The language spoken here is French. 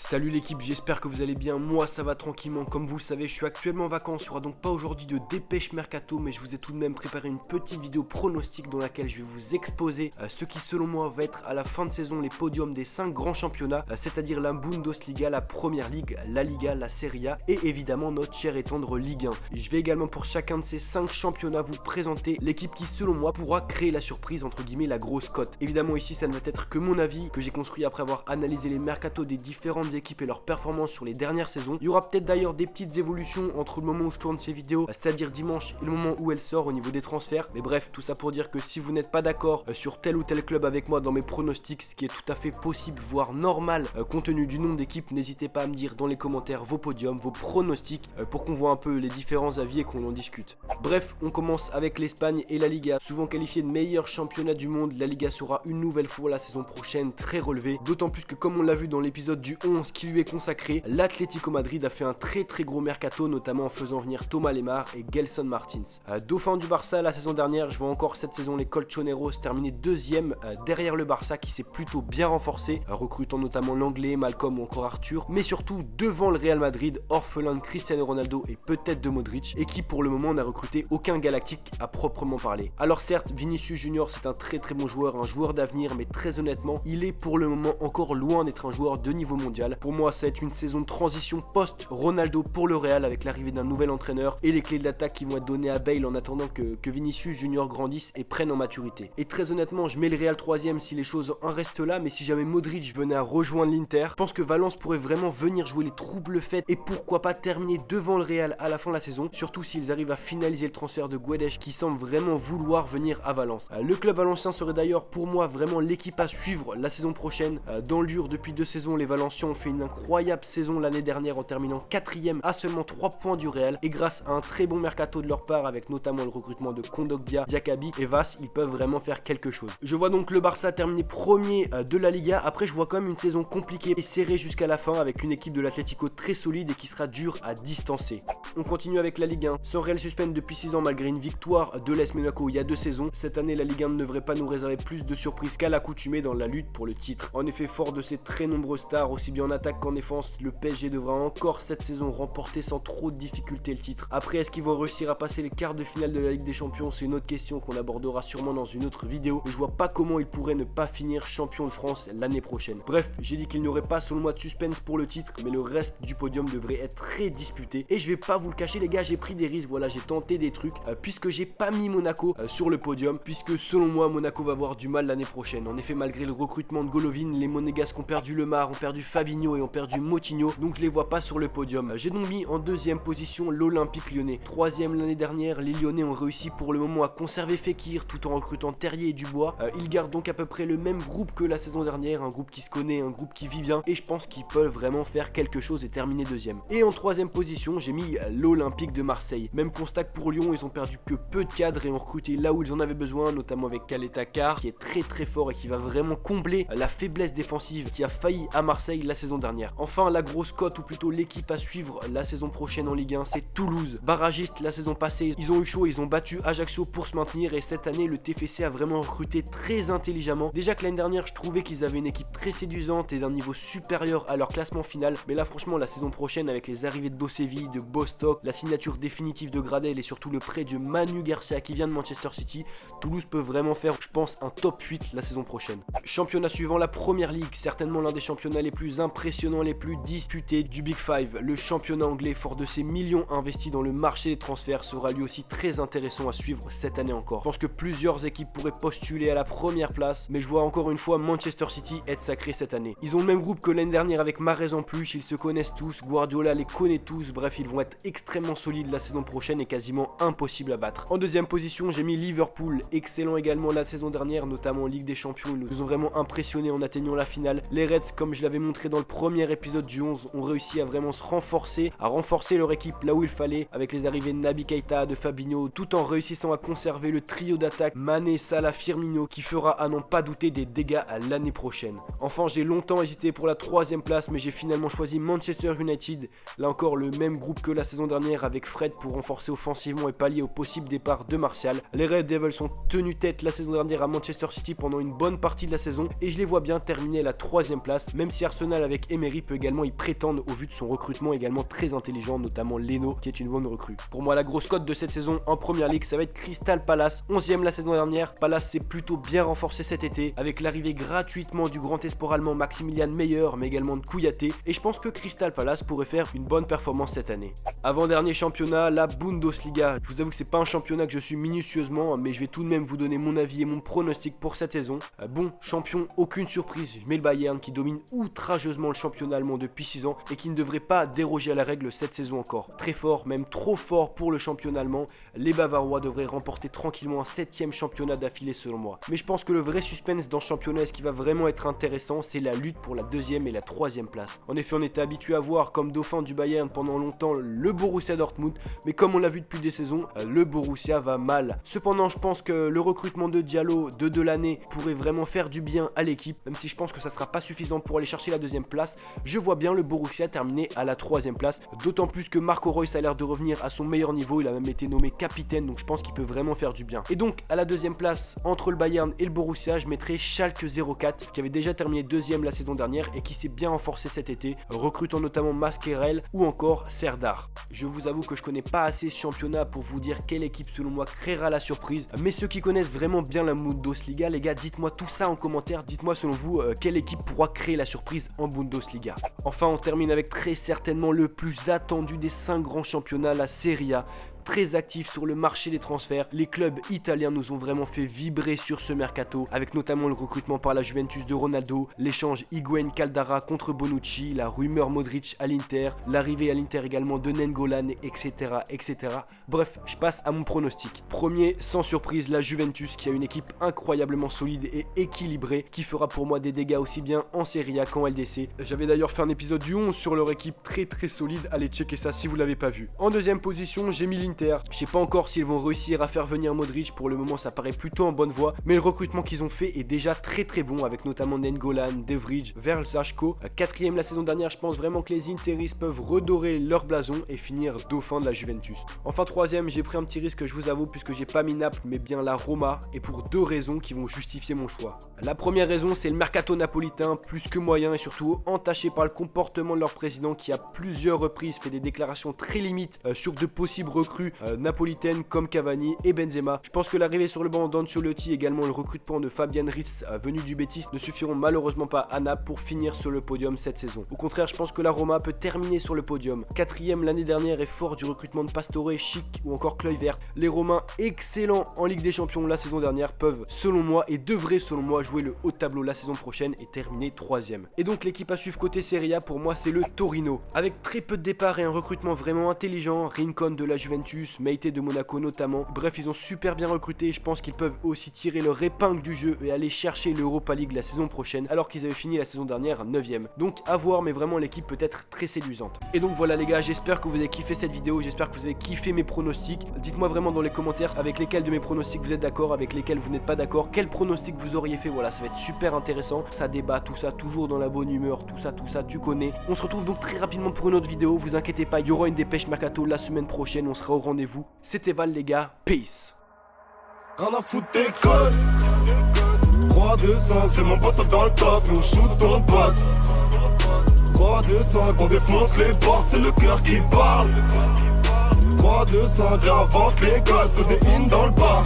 Salut l'équipe, j'espère que vous allez bien, moi ça va tranquillement. Comme vous le savez, je suis actuellement en vacances, il n'y aura donc pas aujourd'hui de dépêche mercato, mais je vous ai tout de même préparé une petite vidéo pronostic dans laquelle je vais vous exposer ce qui selon moi va être à la fin de saison les podiums des 5 grands championnats, c'est-à-dire la Bundesliga, la Première Ligue, la Liga, la Serie A et évidemment notre cher et tendre Ligue 1. Je vais également pour chacun de ces 5 championnats vous présenter l'équipe qui selon moi pourra créer la surprise, entre guillemets la grosse cote. Évidemment ici ça ne va être que mon avis que j'ai construit après avoir analysé les mercatos des différentes équipes et leurs performances sur les dernières saisons. Il y aura peut-être d'ailleurs des petites évolutions entre le moment où je tourne ces vidéos, c'est-à-dire dimanche, et le moment où elle sort au niveau des transferts. Mais bref, tout ça pour dire que si vous n'êtes pas d'accord sur tel ou tel club avec moi dans mes pronostics, ce qui est tout à fait possible, voire normal, compte tenu du nombre d'équipes, n'hésitez pas à me dire dans les commentaires vos podiums, vos pronostics, pour qu'on voit un peu les différents avis et qu'on en discute. Bref, on commence avec l'Espagne et la Liga. Souvent qualifiée de meilleur championnat du monde, la Liga sera une nouvelle fois la saison prochaine très relevée, d'autant plus que comme on l'a vu dans l'épisode du 11 qui lui est consacré, l'Atlético Madrid a fait un très gros mercato, notamment en faisant venir Thomas Lemar et Gelson Martins. Dauphin du Barça la saison dernière, je vois encore cette saison les Colchoneros terminer deuxième derrière le Barça qui s'est plutôt bien renforcé, recrutant notamment l'anglais, Malcolm ou encore Arthur, mais surtout devant le Real Madrid, orphelin de Cristiano Ronaldo et peut-être de Modric, et qui pour le moment n'a recruté aucun galactique à proprement parler. Alors certes, Vinicius Junior c'est un très bon joueur, un joueur d'avenir, mais très honnêtement, il est pour le moment encore loin d'être un joueur de niveau mondial. Pour moi, ça va être une saison de transition post-Ronaldo pour le Real avec l'arrivée d'un nouvel entraîneur et les clés de l'attaque qui vont être données à Bale en attendant que Vinicius Junior grandisse et prenne en maturité. Et très honnêtement, je mets le Real 3ème si les choses en restent là, mais si jamais Modric venait à rejoindre l'Inter, je pense que Valence pourrait vraiment venir jouer les troubles faites et pourquoi pas terminer devant le Real à la fin de la saison, surtout s'ils arrivent à finaliser le transfert de Guedes qui semble vraiment vouloir venir à Valence. Le club valencien serait d'ailleurs pour moi vraiment l'équipe à suivre la saison prochaine. Dans le dur, depuis 2 saisons, les Valenciens ont fait une incroyable saison l'année dernière en terminant 4ème à seulement 3 points du Real, et grâce à un très bon mercato de leur part avec notamment le recrutement de Kondogbia, Diakabi et Vass, ils peuvent vraiment faire quelque chose. Je vois donc le Barça terminer premier de la Liga. Après je vois quand même une saison compliquée et serrée jusqu'à la fin avec une équipe de l'Atlético très solide et qui sera dure à distancer. On continue avec la Ligue 1, sans réel suspense depuis 6 ans malgré une victoire de l'AS Monaco il y a 2 saisons. Cette année la Ligue 1 ne devrait pas nous réserver plus de surprises qu'à l'accoutumée dans la lutte pour le titre. En effet, fort de ses très nombreuses stars, aussi bien en attaque qu'en défense, le PSG devra encore cette saison remporter sans trop de difficulté le titre. Après, est-ce qu'ils vont réussir à passer les quarts de finale de la Ligue des Champions? C'est une autre question qu'on abordera sûrement dans une autre vidéo, mais je vois pas comment ils pourraient ne pas finir champion de France l'année prochaine. Bref, j'ai dit qu'il n'y aurait pas selon moi de suspense pour le titre, mais le reste du podium devrait être très disputé, et je vais pas vous le cacher les gars, j'ai pris des risques, voilà, j'ai tenté des trucs, puisque j'ai pas mis Monaco sur le podium, puisque selon moi Monaco va avoir du mal l'année prochaine. En effet, malgré le recrutement de Golovin, les Monégasques ont perdu Lemar, ont perdu Fabinho et ont perdu Moutinho, donc je les vois pas sur le podium. J'ai donc mis en 2ème position l'Olympique Lyonnais. 3ème l'année dernière, les Lyonnais ont réussi pour le moment à conserver Fekir tout en recrutant Terrier et Dubois. Ils gardent donc à peu près le même groupe que la saison dernière, un groupe qui se connaît, un groupe qui vit bien, et je pense qu'ils peuvent vraiment faire quelque chose et terminer 2ème. Et en 3ème position, j'ai mis l'Olympique de Marseille. Même constat que pour Lyon, ils ont perdu que peu de cadres et ont recruté là où ils en avaient besoin, notamment avec Caleta Car, qui est très fort et qui va vraiment combler la faiblesse défensive qui a failli à Marseille la saison dernière. Enfin, la grosse cote, ou plutôt l'équipe à suivre la saison prochaine en Ligue 1, c'est Toulouse. Barragiste la saison passée, ils ont eu chaud, ils ont battu Ajaccio pour se maintenir, et cette année le TFC a vraiment recruté très intelligemment. Déjà que l'année dernière je trouvais qu'ils avaient une équipe très séduisante et d'un niveau supérieur à leur classement final, mais là franchement la saison prochaine avec les arrivées de Bosevi, de Bostock, la signature définitive de Gradel et surtout le prêt de Manu Garcia qui vient de Manchester City, Toulouse peut vraiment faire je pense un top 8 la saison prochaine. Championnat suivant, la Première Ligue, certainement l'un des championnats les plus impressionnants, les plus disputés du Big Five. Le championnat anglais, fort de ses millions investis dans le marché des transferts, sera lui aussi très intéressant à suivre cette année encore. Je pense que plusieurs équipes pourraient postuler à la première place, mais je vois encore une fois Manchester City être sacré cette année. Ils ont le même groupe que l'année dernière avec Mahrez en plus, ils se connaissent tous, Guardiola les connaît tous, bref ils vont être extrêmement solides la saison prochaine et quasiment impossible à battre. En 2ème position, j'ai mis Liverpool, excellent également la saison dernière, notamment en Ligue des Champions, ils nous ont vraiment impressionnés en atteignant la finale. Les Reds, comme je l'avais montré dans le premier épisode du 11, ont réussi à vraiment se renforcer, à renforcer leur équipe là où il fallait, avec les arrivées de Naby Keita, de Fabinho, tout en réussissant à conserver le trio d'attaque Mané, Salah, Firmino, qui fera à n'en pas douter des dégâts à l'année prochaine. Enfin, j'ai longtemps hésité pour la 3ème place, mais j'ai finalement choisi Manchester United, là encore le même groupe que la saison dernière avec Fred pour renforcer offensivement et pallier au possible départ de Martial. Les Red Devils ont tenu tête la saison dernière à Manchester City pendant une bonne partie de la saison, et je les vois bien terminer à la 3ème place, même si Arsenal avec avec Emery peut également y prétendre au vu de son recrutement également très intelligent, notamment Leno qui est une bonne recrue. Pour moi la grosse cote de cette saison en Première Ligue ça va être Crystal Palace, 11e la saison dernière. Palace s'est plutôt bien renforcé cet été avec l'arrivée gratuitement du grand espoir allemand Maximilian Meyer mais également de Kouyaté, et je pense que Crystal Palace pourrait faire une bonne performance cette année. Avant-dernier championnat, la Bundesliga. Je vous avoue que c'est pas un championnat que je suis minutieusement, mais je vais tout de même vous donner mon avis et mon pronostic pour cette saison. Bon, champion, aucune surprise, je mets le Bayern qui domine outrageusement le championnat allemand depuis 6 ans et qui ne devrait pas déroger à la règle cette saison encore. Très fort, même trop fort pour le championnat allemand, les Bavarois devraient remporter tranquillement un 7e championnat d'affilée selon moi. Mais je pense que le vrai suspense dans ce championnat, ce qui va vraiment être intéressant, c'est la lutte pour la 2e et la 3e place. En effet, on était habitué à voir comme dauphin du Bayern pendant longtemps le Borussia Dortmund, mais comme on l'a vu depuis des saisons, le Borussia va mal. Cependant, je pense que le recrutement de Diallo, de Delaney, pourrait vraiment faire du bien à l'équipe, même si je pense que ça sera pas suffisant pour aller chercher la 2e place. Je vois bien le Borussia terminer à la 3e place, d'autant plus que Marco Reus a l'air de revenir à son meilleur niveau, il a même été nommé capitaine, donc je pense qu'il peut vraiment faire du bien. Et donc, à la 2e place, entre le Bayern et le Borussia, je mettrai Schalke 04, qui avait déjà terminé 2e la saison dernière et qui s'est bien renforcé cet été, recrutant notamment Mascherel ou encore Serdar. Je vous avoue que je connais pas assez ce championnat pour vous dire quelle équipe selon moi créera la surprise, mais ceux qui connaissent vraiment bien la Bundesliga, les gars, dites-moi tout ça en commentaire, dites-moi selon vous quelle équipe pourra créer la surprise en Bundesliga. Enfin, on termine avec très certainement le plus attendu des 5 grands championnats, la Serie A. Très actif sur le marché des transferts, les clubs italiens nous ont vraiment fait vibrer sur ce mercato, avec notamment le recrutement par la Juventus de Ronaldo, l'échange Higuain Caldara contre Bonucci, la rumeur Modric à l'Inter, l'arrivée à l'Inter également de Nainggolan, etc., etc. Bref, je passe à mon pronostic. Premier, sans surprise, la Juventus qui a une équipe incroyablement solide et équilibrée, qui fera pour moi des dégâts aussi bien en Serie A qu'en LDC. J'avais d'ailleurs fait un épisode du 11 sur leur équipe très solide, allez checker ça si vous l'avez pas vu. En deuxième position, j'ai mis l'Inter. Je sais pas encore s'ils vont réussir à faire venir Modric, pour le moment ça paraît plutôt en bonne voie, mais le recrutement qu'ils ont fait est déjà très bon, avec notamment Nainggolan, De Vrij, Verzashko. 4e la saison dernière, je pense vraiment que les Interistes peuvent redorer leur blason et finir dauphin de la Juventus. Enfin 3e, j'ai pris un petit risque, je vous avoue, puisque j'ai pas mis Naples mais bien la Roma, et pour 2 raisons qui vont justifier mon choix. La première raison, c'est le mercato napolitain, plus que moyen et surtout entaché par le comportement de leur président qui à plusieurs reprises fait des déclarations très limites sur de possibles recrues napolitaine comme Cavani et Benzema. Je pense que l'arrivée sur le banc d'Ancelotti, également le recrutement de Fabian Ruiz venu du Betis, ne suffiront malheureusement pas à Naples pour finir sur le podium cette saison. Au contraire, je pense que la Roma peut terminer sur le podium. 4e l'année dernière et fort du recrutement de Pastore, Schick ou encore Kluivert. Les Romains, excellents en Ligue des Champions la saison dernière, peuvent selon moi et devraient selon moi jouer le haut de tableau la saison prochaine et terminer 3e. Et donc l'équipe à suivre côté Serie A pour moi c'est le Torino. Avec très peu de départs et un recrutement vraiment intelligent, Rincon de la Juventus, Meite de Monaco notamment. Bref, ils ont super bien recruté et je pense qu'ils peuvent aussi tirer leur épingle du jeu et aller chercher l'Europa League la saison prochaine, alors qu'ils avaient fini la saison dernière 9e. Donc à voir, mais vraiment l'équipe peut être très séduisante. Et donc voilà les gars, j'espère que vous avez kiffé cette vidéo, j'espère que vous avez kiffé mes pronostics. Dites-moi vraiment dans les commentaires avec lesquels de mes pronostics vous êtes d'accord, avec lesquels vous n'êtes pas d'accord, quel pronostic vous auriez fait. Voilà, ça va être super intéressant, ça débat, tout ça, toujours dans la bonne humeur, tout ça, tu connais. On se retrouve donc très rapidement pour une autre vidéo, vous inquiétez pas, il y aura une dépêche mercato la semaine prochaine, on sera au rendez-vous. C'était Val les gars, peace. Rien à foutre des codes 3-2-5, c'est mon pote dans le top, on shoot ton pote 3-2-5, on défonce les portes, c'est le cœur qui parle 3-2-5, j'invente les codes, que des